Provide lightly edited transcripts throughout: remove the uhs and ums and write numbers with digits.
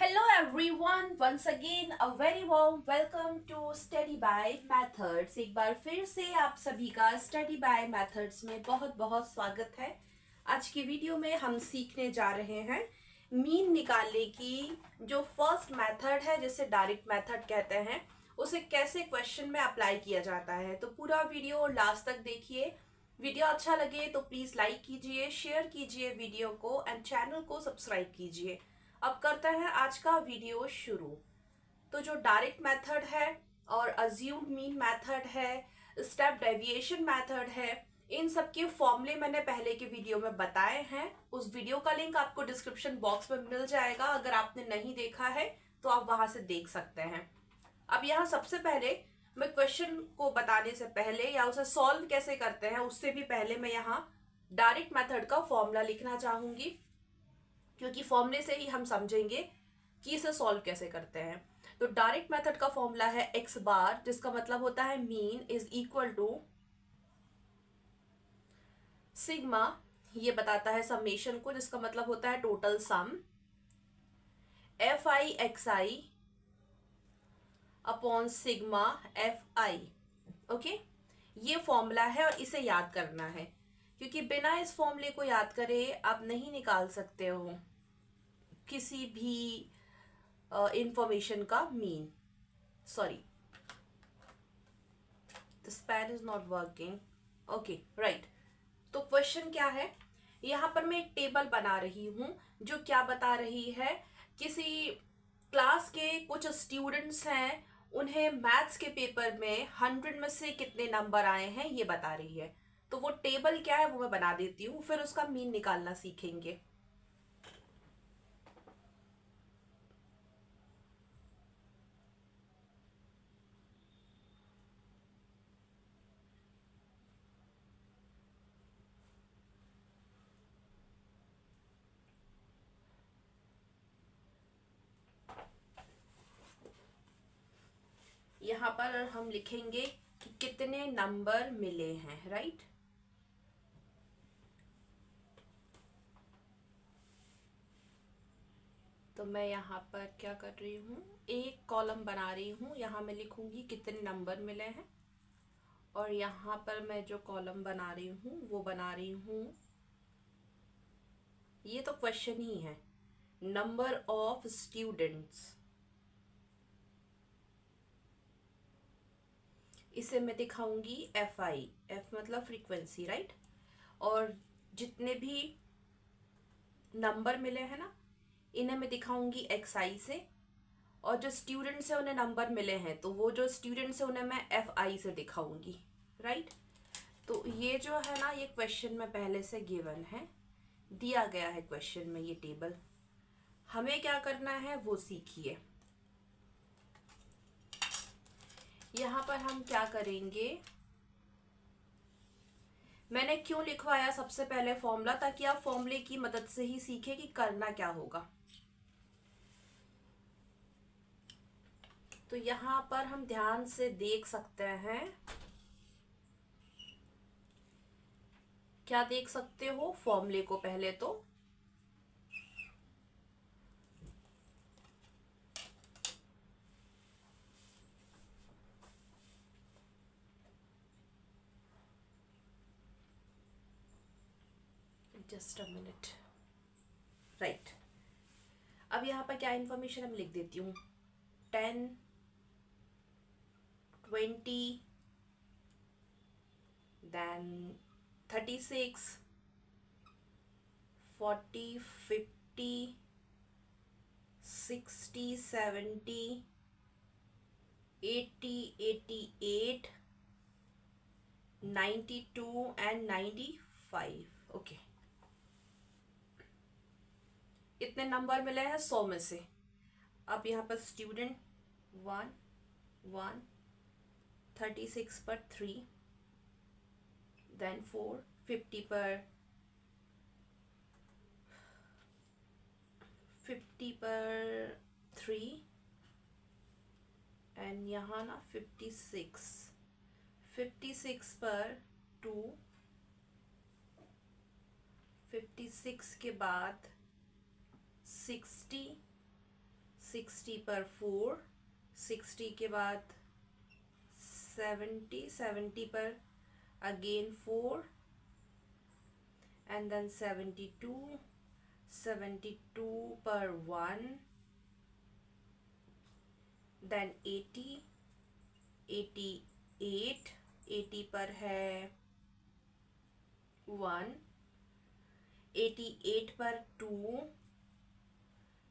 Hello everyone, once again a very warm welcome to Study by Methods। एक बार फिर से आप सभी का Study by Methods में बहुत बहुत स्वागत है। आज की वीडियो में हम सीखने जा रहे हैं मीन निकालने की जो फर्स्ट मेथड है, जिसे डायरेक्ट मेथड कहते हैं, उसे कैसे क्वेश्चन में अप्लाई किया जाता है। तो पूरा वीडियो लास्ट तक देखिए। वीडियो अच्छा लगे तो प्लीज लाइक कीजिए, शेयर कीजिए वीडियो को एंड चैनल को सब्सक्राइब कीजिए। अब करते हैं आज का वीडियो शुरू। तो जो डायरेक्ट मेथड है और अज्यूम्ड मीन मेथड है, स्टेप डेविएशन मेथड है, इन सब के फॉर्मूले मैंने पहले के वीडियो में बताए हैं। उस वीडियो का लिंक आपको डिस्क्रिप्शन बॉक्स में मिल जाएगा। अगर आपने नहीं देखा है तो आप वहां से देख सकते हैं। अब यहाँ सबसे पहले मैं क्वेश्चन को बताने से पहले या उसे सॉल्व कैसे करते हैं उससे भी पहले मैं यहाँ डायरेक्ट मेथड का फॉर्मूला लिखना चाहूंगी, क्योंकि फॉर्मूले से ही हम समझेंगे कि इसे सॉल्व कैसे करते हैं। तो डायरेक्ट मेथड का फॉर्मूला है एक्स बार, जिसका मतलब होता है mean is equal to sigma, ये बताता है समेशन को, जिसका मतलब होता है total sum, F I X I upon sigma F I. Okay, ये फॉर्मूला है और इसे याद करना है, क्योंकि बिना इस फॉर्मूले को याद करे आप नहीं निकाल सकते हो किसी भी इंफॉर्मेशन का mean. Sorry, the Spain is not working. Okay right. तो क्वेश्चन क्या है, यहाँ पर मैं एक टेबल बना रही हूं जो क्या बता रही है, किसी क्लास के कुछ स्टूडेंट्स हैं, उन्हें मैथ्स के पेपर में 100 में से कितने नंबर आए हैं ये बता रही है। तो वो टेबल क्या है वो मैं बना देती हूँ, फिर उसका मीन निकालना सीखेंगे। यहाँ पर हम लिखेंगे कि कितने नंबर मिले हैं, राइट। तो मैं यहाँ पर क्या कर रही हूँ, एक कॉलम बना रही हूँ, यहाँ मैं लिखूंगी कितने नंबर मिले हैं, और यहाँ पर मैं जो कॉलम बना रही हूँ वो बना रही हूँ, ये तो क्वेश्चन ही है, नंबर ऑफ स्टूडेंट्स। इसे मैं दिखाऊंगी एफ आई, एफ मतलब फ्रीक्वेंसी, राइट। और जितने भी नंबर मिले हैं ना, इन्हें मैं दिखाऊंगी एक्स आई से, और जो स्टूडेंट्स है उन्हें नंबर मिले हैं तो वो जो स्टूडेंट्स है उन्हें मैं एफ आई से दिखाऊंगी, राइट। तो ये जो है ना, ये क्वेश्चन में पहले से गिवन है, दिया गया है क्वेश्चन में ये टेबल। हमें क्या करना है वो सीखिए। यहाँ पर हम क्या करेंगे, मैंने क्यों लिखवाया सबसे पहले फॉर्मूला, ताकि आप फॉर्मूले की मदद से ही सीखे कि करना क्या होगा। तो यहाँ पर हम ध्यान से देख सकते हैं, क्या देख सकते हो, फॉर्मूले को पहले तो जस्ट अ मिनट, राइट। अब यहाँ पर क्या इंफॉर्मेशन हम लिख देती हूँ, 10, 20, देन 36, 40, 50, 60, 70, 80, 88, 92 एंड 95। ओके, इतने नंबर मिले हैं 100 में से। अब यहाँ पर स्टूडेंट 1, 1, 36 पर 3, देन 4, 50 पर 3, एंड यहाँ ना 56 पर 2, 56 के बाद 60, 60 पर 4, 60 के बाद 70, 70 पर अगेन 4 एंड देन 72, 72 पर 1, देन 80, 88, 80 पर है 1, 88 पर 2,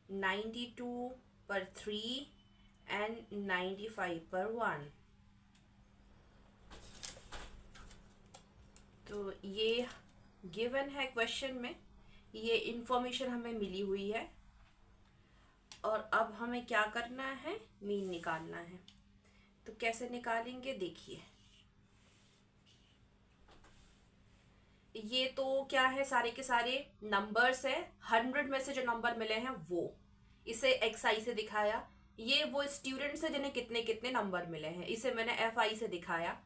92 पर 3 एंड 95 पर 1। तो ये गिवन है क्वेश्चन में, ये इंफॉर्मेशन हमें मिली हुई है और अब हमें क्या करना है, मीन निकालना है। तो कैसे निकालेंगे देखिए, ये तो क्या है, सारे के सारे नंबर्स है, 100 में से जो नंबर मिले हैं वो, इसे XI से दिखाया। ये वो स्टूडेंट्स है जिन्हें कितने कितने नंबर मिले हैं, इसे मैंने FI से दिखाया।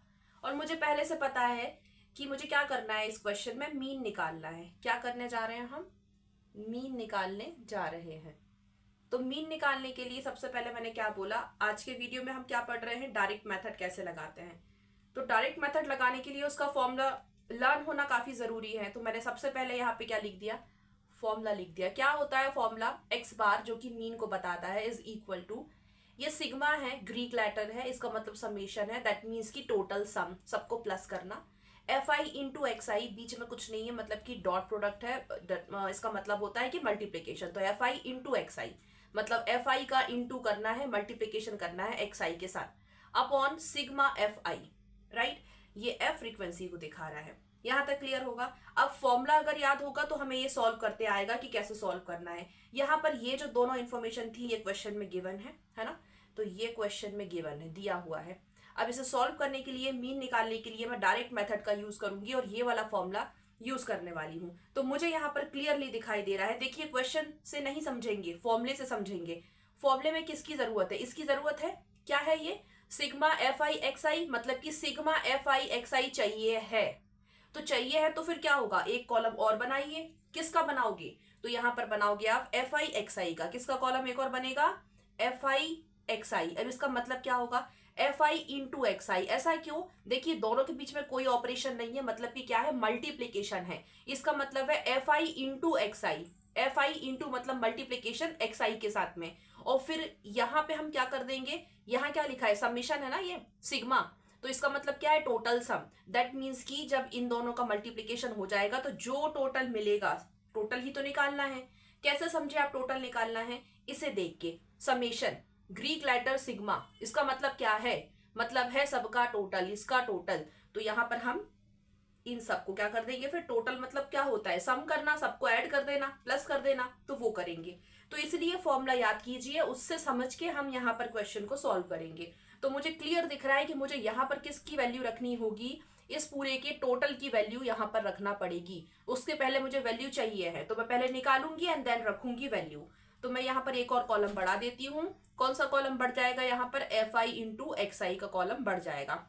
और मुझे पहले से पता है कि मुझे क्या करना है, इस क्वेश्चन में मीन निकालना है। क्या करने जा रहे हैं हम, मीन निकालने जा रहे हैं। तो मीन निकालने के लिए सबसे पहले मैंने क्या बोला, आज के वीडियो में हम क्या पढ़ रहे हैं, डायरेक्ट मेथड कैसे लगाते हैं। तो डायरेक्ट मेथड लगाने के लिए उसका फॉर्मूला लर्न होना काफी जरूरी है। तो मैंने सबसे पहले यहाँ पे क्या लिख दिया, फॉर्मूला लिख दिया। क्या होता है फॉर्मूला, x बार जो कि मीन को बताता है इज इक्वल टू, ये सिग्मा है, ग्रीक लेटर है, इसका मतलब समेशन है, दैट मीन्स की टोटल सम, सबको प्लस करना। FI इंटू XI, बीच में कुछ नहीं है, मतलब कि डॉट प्रोडक्ट है, इसका मतलब होता है कि मल्टीप्लीकेशन। तो FI इंटू XI मतलब FI का इंटू करना है, मल्टीप्लीकेशन करना है XI के साथ, अपॉन सिग्मा FI, राइट। ये F फ्रीक्वेंसी को दिखा रहा है। यहां तक क्लियर होगा। अब फॉर्मूला अगर याद होगा तो हमें ये सॉल्व करते आएगा कि कैसे सॉल्व करना है। यहाँ पर ये जो दोनों इन्फॉर्मेशन थी, ये क्वेश्चन में गिवन है ना। तो ये क्वेश्चन में गिवन है, दिया हुआ है। अब इसे सॉल्व करने के लिए, मीन निकालने के लिए मैं डायरेक्ट मेथड का यूज करूंगी और ये वाला फॉर्मूला यूज करने वाली हूं। तो मुझे यहाँ पर क्लियरली दिखाई दे रहा है। देखिए, क्वेश्चन से नहीं समझेंगे, फॉर्मूले से समझेंगे। फॉर्मूले में किसकी जरूरत है, इसकी जरूरत है। क्या है ये, सिग्मा FI XI, मतलब कि सिग्मा FI XI चाहिए है। तो चाहिए है तो फिर क्या होगा, एक कॉलम और बनाइए। किसका बनाओगे, तो यहां पर बनाओगे आप FI XI का। किसका कॉलम एक और बनेगा, FI XI। अब इसका मतलब क्या होगा, FI इंटू XI। ऐसा क्यों, देखिए दोनों के बीच में कोई ऑपरेशन नहीं है, मतलब कि क्या है, मल्टीप्लीकेशन है। इसका मतलब है FI into XI, FI into मतलब मल्टीप्लीकेशन XI के साथ में। और फिर यहाँ पे हम क्या कर देंगे, यहाँ क्या लिखा है, समेशन है ना ये, सिग्मा। तो इसका मतलब क्या है, टोटल सम। दैट मीन्स कि जब इन दोनों का मल्टीप्लीकेशन हो जाएगा तो जो टोटल मिलेगा, टोटल ही तो निकालना है। कैसे समझे आप टोटल निकालना है, इसे देख के, समेशन ग्रीक लेटर सिग्मा, इसका मतलब क्या है, मतलब है सबका टोटल, इसका टोटल। तो यहां पर हम इन सबको क्या कर देंगे, फिर टोटल मतलब क्या होता है, सम करना, सबको ऐड कर देना, प्लस कर देना, तो वो करेंगे। तो इसलिए फॉर्मूला याद कीजिए, उससे समझ के हम यहाँ पर क्वेश्चन को सॉल्व करेंगे। तो मुझे क्लियर दिख रहा है कि मुझे यहाँ पर किसकी वैल्यू रखनी होगी, इस पूरे के टोटल की वैल्यू यहाँ पर रखना पड़ेगी। उसके पहले मुझे वैल्यू चाहिए है, तो मैं पहले निकालूंगी एंड देन रखूंगी वैल्यू। तो मैं यहाँ पर एक और कॉलम बढ़ा देती हूँ। कौन सा कॉलम बढ़ जाएगा, यहाँ पर FI इंटू XI का कॉलम बढ़ जाएगा।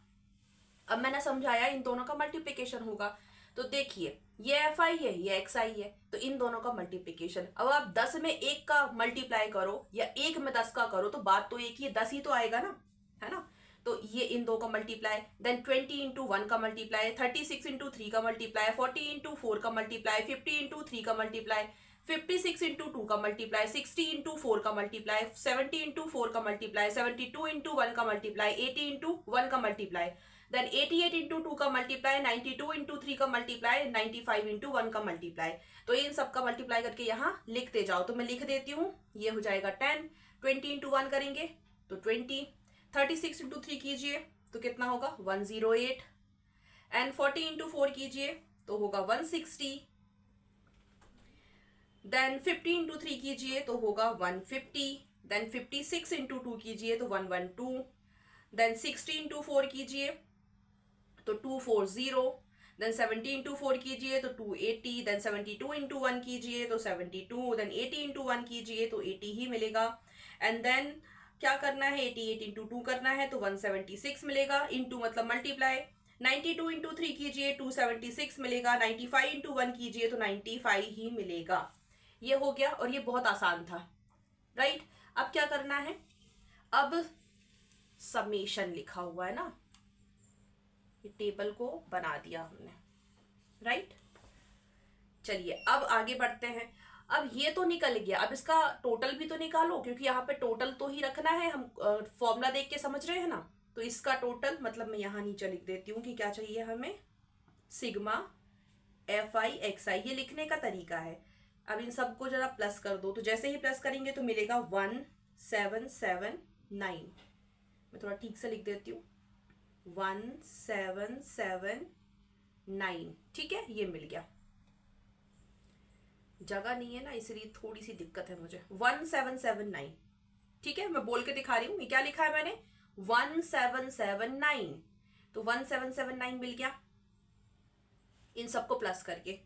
अब मैंने समझाया इन दोनों का मल्टीप्लीकेशन होगा। तो देखिए, ये FI है, ये XI है, तो इन दोनों का मल्टीप्लीकेशन। अब आप 10 में 1 का मल्टीप्लाई करो या 1 में 10 का करो, तो बात तो एक ही, 10 ही तो आएगा ना, है ना। तो ये इन दो का मल्टीप्लाई, देन 20 इंटू 1 का मल्टीप्लाई, 36 इंटू 3 का मल्टीप्लाई, 40 इंटू 4 का मल्टीप्लाई, 50 इंटू 3 का मल्टीप्लाई, 56 इंटू 2 का मल्टीप्लाई, 60 इंटू 4 का मल्टीप्लाई, 70 इंटू 4 का मल्टीप्लाई, 72 इंटू 1 का मल्टीप्लाई, 80 इंटू 1 का मल्टीप्लाई, देन 88 इंटू 2 का मल्टीप्लाई, 92 इंटू 3 का मल्टीप्लाई, 95 इंटू 1 का मल्टीप्लाई। तो इन सब का मल्टीप्लाई करके यहाँ लिखते जाओ। तो मैं लिख देती हूँ, ये हो जाएगा 10, 20 इंटू 1 करेंगे तो 20, 36 इंटू 3 कीजिए तो कितना होगा 108, एंड 40 इंटू 4 कीजिए तो होगा 160, देन 50 इंटू 3 कीजिए तो होगा 150, देन 56 इंटू 2 कीजिए तो 112, देन 60 इंटू 4 कीजिए तो 240, देन 70 इंटू 4 कीजिए तो 280, देन 72 इंटू 1 कीजिए तो 72, देन 80 इंटू 1 कीजिए तो 80 ही मिलेगा। एंड देन क्या करना है, 88 इंटू 2 करना है तो 176 मिलेगा, इंटू मतलब मल्टीप्लाई। 92 इंटू 3 कीजिए 276 मिलेगा, 95 इंटू 1 कीजिए तो 95 ही मिलेगा। ये हो गया, और ये बहुत आसान था, राइट। अब क्या करना है, अब समेशन लिखा हुआ है ना, ये टेबल को बना दिया हमने, राइट। चलिए अब आगे बढ़ते हैं। अब ये तो निकल गया, अब इसका टोटल भी तो निकालो, क्योंकि यहाँ पे टोटल तो ही रखना है, हम फॉर्मूला देख के समझ रहे हैं ना। तो इसका टोटल मतलब मैं यहाँ नीचे लिख देती हूँ कि क्या चाहिए हमें, सिग्मा एफ आई एक्स आई, ये लिखने का तरीका है। अब इन सबको जरा प्लस कर दो, तो जैसे ही प्लस करेंगे तो मिलेगा 1779। मैं थोड़ा ठीक से लिख देती हूँ, 1779, ठीक है, ये मिल गया। जगह नहीं है ना इसलिए थोड़ी सी दिक्कत है मुझे। 1779, ठीक है, मैं बोल के दिखा रही हूँ। ये क्या लिखा है मैंने, 1779, तो 1779 मिल गया इन सबको प्लस करके।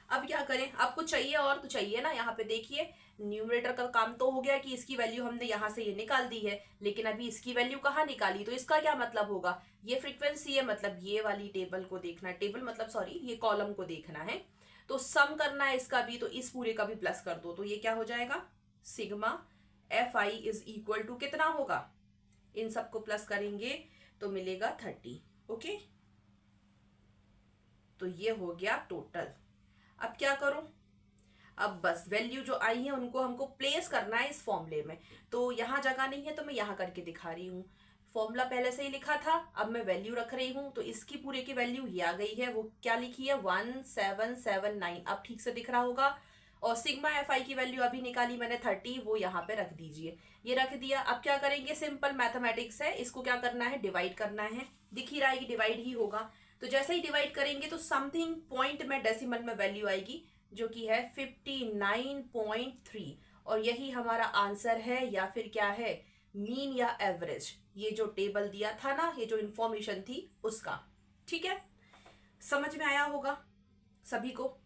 अब क्या करें, आपको चाहिए और तो चाहिए ना, यहाँ पे देखिए न्यूमरेटर का काम तो हो गया कि इसकी वैल्यू हमने यहाँ से ये निकाल दी है, लेकिन अभी इसकी वैल्यू कहाँ निकाली, तो इसका क्या मतलब होगा, ये फ्रीक्वेंसी है, मतलब ये वाली टेबल को देखना, टेबल मतलब सॉरी ये कॉलम को देखना है, तो सम करना है इसका भी, तो इस पूरे का भी प्लस कर दो, तो ये क्या हो जाएगा, sigma F I is equal to कितना होगा, इन सबको प्लस करेंगे तो मिलेगा 30, ओके। तो ये हो गया टोटल। अब क्या करूं, अब बस वैल्यू जो आई है उनको हमको प्लेस करना है इस फॉर्मूले में, तो यहाँ जगह नहीं है तो मैं यहाँ करके दिखा रही हूँ। फॉर्मूला पहले से ही लिखा था, अब मैं वैल्यू रख रही हूँ, तो इसकी पूरे की वैल्यू ये आ गई है, वो क्या लिखी है 1779, अब ठीक से दिख रहा होगा। और सिग्मा एफ आई की वैल्यू अभी निकाली मैंने 30, वो यहाँ पे रख दीजिए, ये रख दिया। अब क्या करेंगे, सिंपल मैथमेटिक्स है, इसको क्या करना है, डिवाइड करना है, दिख ही रहा है कि डिवाइड ही होगा, तो जैसे ही डिवाइड करेंगे तो समथिंग पॉइंट में डेसिमल में वैल्यू आएगी, जो कि है 59.3, और यही हमारा आंसर है, या फिर क्या है, मीन या एवरेज, ये जो टेबल दिया था ना, ये जो इंफॉर्मेशन थी उसका, ठीक है। समझ में आया होगा सभी को।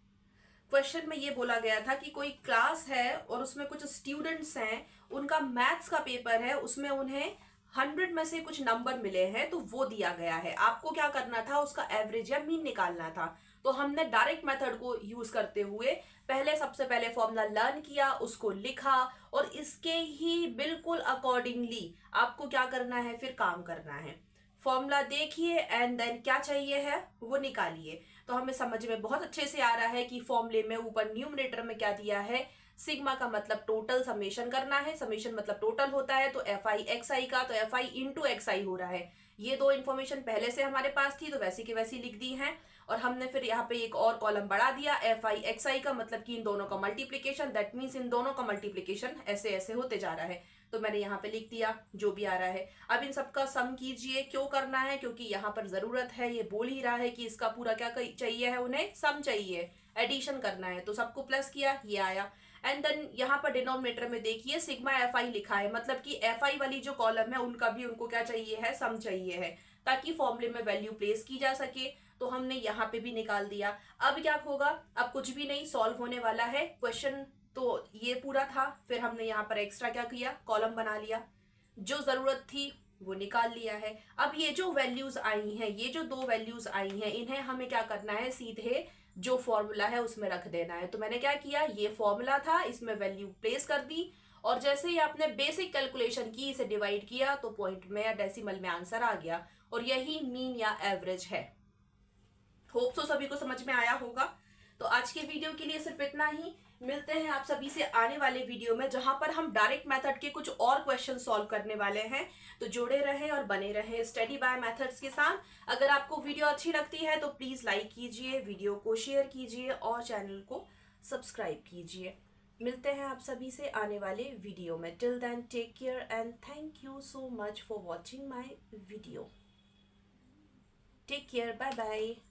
क्वेश्चन में ये बोला गया था कि कोई क्लास है और उसमें कुछ स्टूडेंट्स हैं, उनका मैथ्स का पेपर है, उसमें उन्हें 100 में से कुछ नंबर मिले हैं, तो वो दिया गया है, आपको क्या करना था, उसका एवरेज या मीन निकालना था। तो हमने डायरेक्ट मेथड को यूज करते हुए सबसे पहले फॉर्मूला लर्न किया, उसको लिखा, और इसके ही बिल्कुल अकॉर्डिंगली आपको क्या करना है, फिर काम करना है। फॉर्मूला देखिए एंड देन क्या चाहिए है वो निकालिए, तो हमें समझ में बहुत अच्छे से आ रहा है कि फॉर्मूले में ऊपर न्यूमरेटर में क्या दिया है, सिग्मा का मतलब टोटल, समेशन करना है, समेशन मतलब टोटल होता है, तो एफ आई एक्स आई का, तो एफ आई इंटू एक्स आई हो रहा है। ये दो इन्फॉर्मेशन पहले से हमारे पास थी, तो वैसी की वैसी लिख दी है, और हमने फिर यहाँ पे एक और कॉलम बढ़ा दिया, एफ आई एक्स आई का मतलब कि इन दोनों का मल्टीप्लीकेशन, दैट मीन्स इन दोनों का मल्टीप्लीकेशन ऐसे ऐसे होते जा रहा है, तो मैंने यहाँ पे लिख दिया जो भी आ रहा है। अब इन सबका सम कीजिए, क्यों करना है, क्योंकि यहाँ पर जरूरत है, ये बोल ही रहा है कि इसका पूरा क्या चाहिए है, उन्हें सम चाहिए, एडिशन करना है, तो सबको प्लस किया, ये आया। एंड देन यहाँ पर डिनोमिनेटर में देखिए सिग्मा एफ आई लिखा है, मतलब कि एफ आई वाली जो कॉलम है उनका भी उनको क्या चाहिए है, सम चाहिए है, ताकि फॉर्मूले में वैल्यू प्लेस की जा सके, तो हमने यहाँ पे भी निकाल दिया। अब क्या होगा, अब कुछ भी नहीं सॉल्व होने वाला है क्वेश्चन, तो ये पूरा था, फिर हमने यहाँ पर एक्स्ट्रा क्या किया, कॉलम बना लिया, जो जरूरत थी वो निकाल लिया है। अब ये जो वैल्यूज आई हैं, ये जो दो वैल्यूज आई हैं, इन्हें हमें क्या करना है, सीधे जो फॉर्मूला है उसमें रख देना है। तो मैंने क्या किया, ये फॉर्मूला था, इसमें वैल्यू प्लेस कर दी, और जैसे ही आपने बेसिक कैलकुलेशन की, इसे डिवाइड किया, तो पॉइंट में या डेसिमल में आंसर आ गया, और यही मीन या एवरेज है। होप सो सभी को समझ में आया होगा। तो आज के वीडियो के लिए सिर्फ इतना ही, मिलते हैं आप सभी से आने वाले वीडियो में, जहां पर हम डायरेक्ट मेथड के कुछ और क्वेश्चन सॉल्व करने वाले हैं। तो जुड़े रहें और बने रहें स्टडी बाय मेथड्स के साथ। अगर आपको वीडियो अच्छी लगती है तो प्लीज लाइक कीजिए, वीडियो को शेयर कीजिए और चैनल को सब्सक्राइब कीजिए। मिलते हैं आप सभी से आने वाले वीडियो में। Till then take care and thank you so much for watching my video. Take care, bye bye.